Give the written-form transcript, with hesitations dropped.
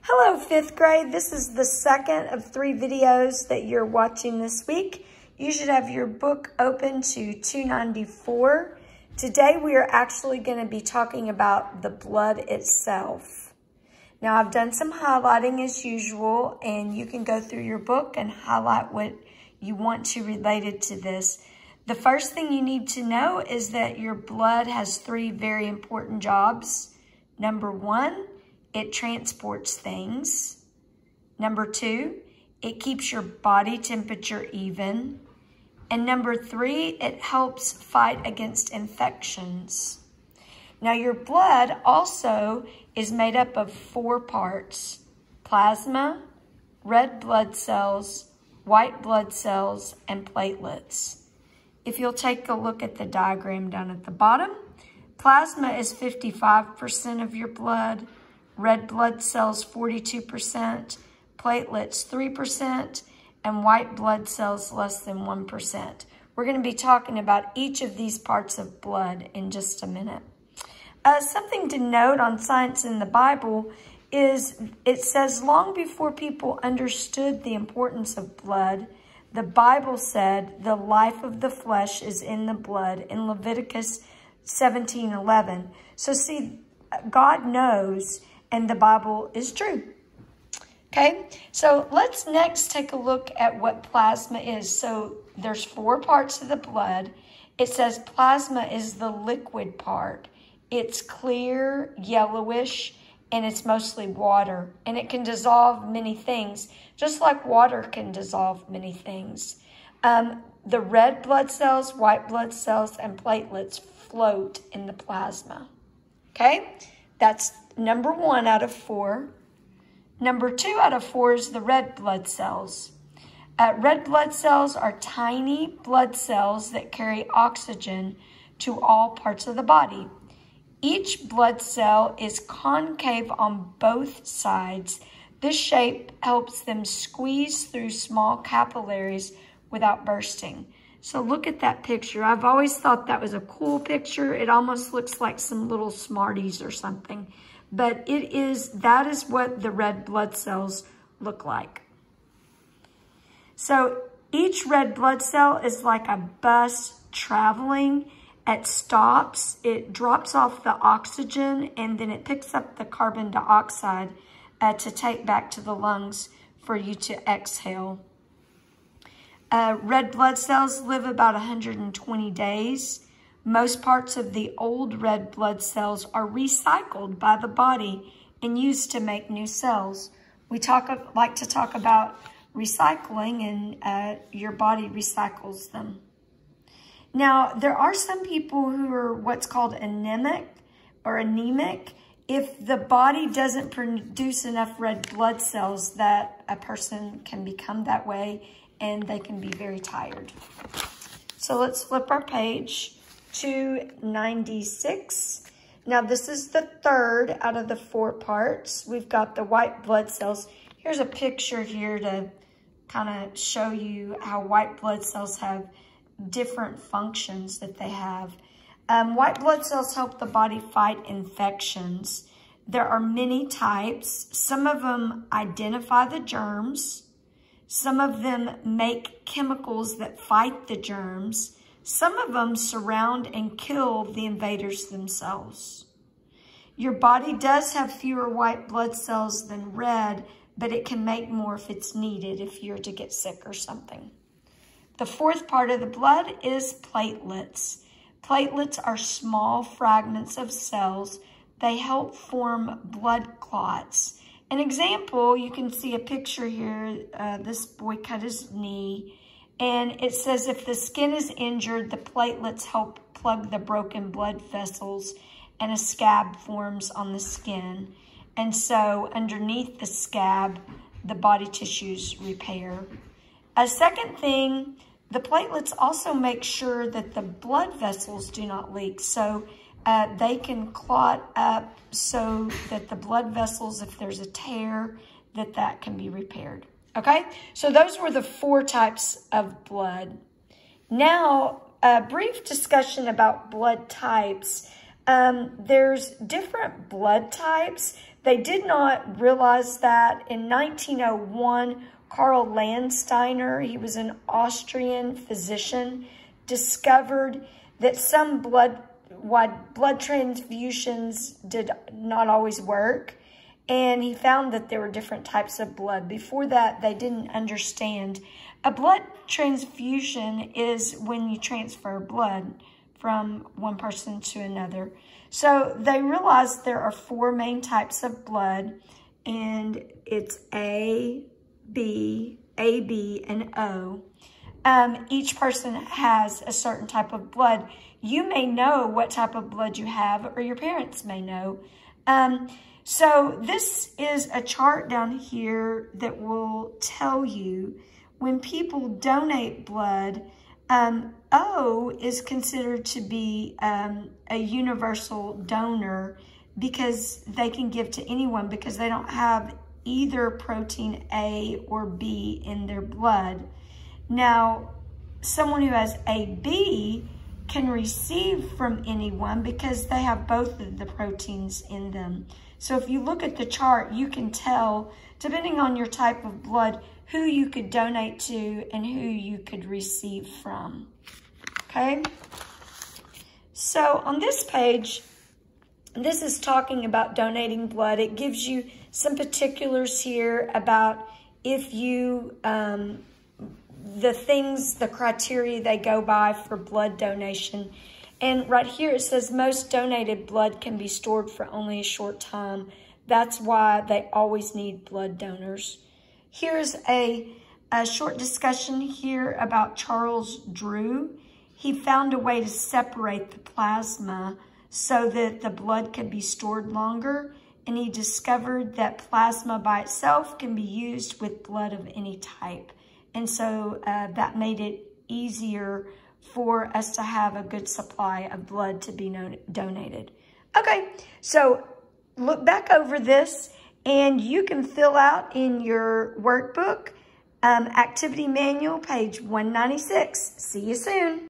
Hello, fifth grade. This is the second of 3 videos that you're watching this week. You should have your book open to 294. Today, we are actually going to be talking about the blood itself. Now, I've done some highlighting as usual, and you can go through your book and highlight what you want to related to this. The first thing you need to know is that your blood has 3 very important jobs. Number 1, it transports things. Number 2, it keeps your body temperature even. And number 3, it helps fight against infections. Now your blood also is made up of 4 parts: plasma, red blood cells, white blood cells, and platelets. If you'll take a look at the diagram down at the bottom, plasma is 55% of your blood, red blood cells 42%, platelets 3%, and white blood cells less than 1%. We're going to be talking about each of these parts of blood in just a minute. Something to note on Science in the Bible is it says long before people understood the importance of blood, the Bible said the life of the flesh is in the blood in Leviticus 17:11. So see, God knows, and the Bible is true. Okay, so let's next take a look at what plasma is. So there's 4 parts of the blood. It says plasma is the liquid part. It's clear, yellowish, and it's mostly water. And it can dissolve many things, just like water can dissolve many things. The red blood cells, white blood cells, and platelets float in the plasma. Okay, that's number 1 out of 4. Number 2 out of 4 is the red blood cells. Red blood cells are tiny blood cells that carry oxygen to all parts of the body. Each blood cell is concave on both sides. This shape helps them squeeze through small capillaries without bursting. So look at that picture. I've always thought that was a cool picture. It almost looks like some little Smarties or something. But that is what the red blood cells look like. So each red blood cell is like a bus traveling. At stops, it drops off the oxygen and then it picks up the carbon dioxide to take back to the lungs for you to exhale. Red blood cells live about 120 days. Most parts of the old red blood cells are recycled by the body and used to make new cells. We like to talk about recycling, and your body recycles them. Now, there are some people who are what's called anemic. If the body doesn't produce enough red blood cells, that a person can become that way and they can be very tired. So let's flip our page to 96. Now, this is the 3rd out of the 4 parts. We've got the white blood cells. Here's a picture here to kind of show you how white blood cells have different functions that they have. White blood cells help the body fight infections. There are many types. Some of them identify the germs. Some of them make chemicals that fight the germs. Some of them surround and kill the invaders themselves. Your body does have fewer white blood cells than red, but it can make more if it's needed, if you're to get sick or something. The 4th part of the blood is platelets. Platelets are small fragments of cells. They help form blood clots. An example, you can see a picture here. This boy cut his knee. And it says if the skin is injured, the platelets help plug the broken blood vessels and a scab forms on the skin. And so underneath the scab, the body tissues repair. A second thing, the platelets also make sure that the blood vessels do not leak. So they can clot up so that the blood vessels, if there's a tear, that can be repaired. Okay, so those were the 4 types of blood. Now, a brief discussion about blood types. There's different blood types, They did not realize that in 1901, Karl Landsteiner, he was an Austrian physician, discovered that some blood transfusions did not always work. And he found that there were different types of blood. Before that, they didn't understand. A blood transfusion is when you transfer blood from one person to another. So they realized there are 4 main types of blood, and it's A, B, and O. Each person has a certain type of blood. You may know what type of blood you have, or your parents may know. So this is a chart down here that will tell you when people donate blood, O is considered to be a universal donor because they can give to anyone because they don't have either protein A or B in their blood. Now, someone who has AB can receive from anyone because they have both of the proteins in them. So if you look at the chart, you can tell, depending on your type of blood, who you could donate to and who you could receive from. Okay? So on this page, this is talking about donating blood. It gives you some particulars here about if you, the criteria they go by for blood donation. And right here it says most donated blood can be stored for only a short time. That's why they always need blood donors. Here's a short discussion here about Charles Drew. He found a way to separate the plasma so that the blood could be stored longer. And he discovered that plasma by itself can be used with blood of any type. And so that made it easier for us to have a good supply of blood to be donated. Okay, so look back over this and you can fill out in your workbook, activity manual, page 196. See you soon.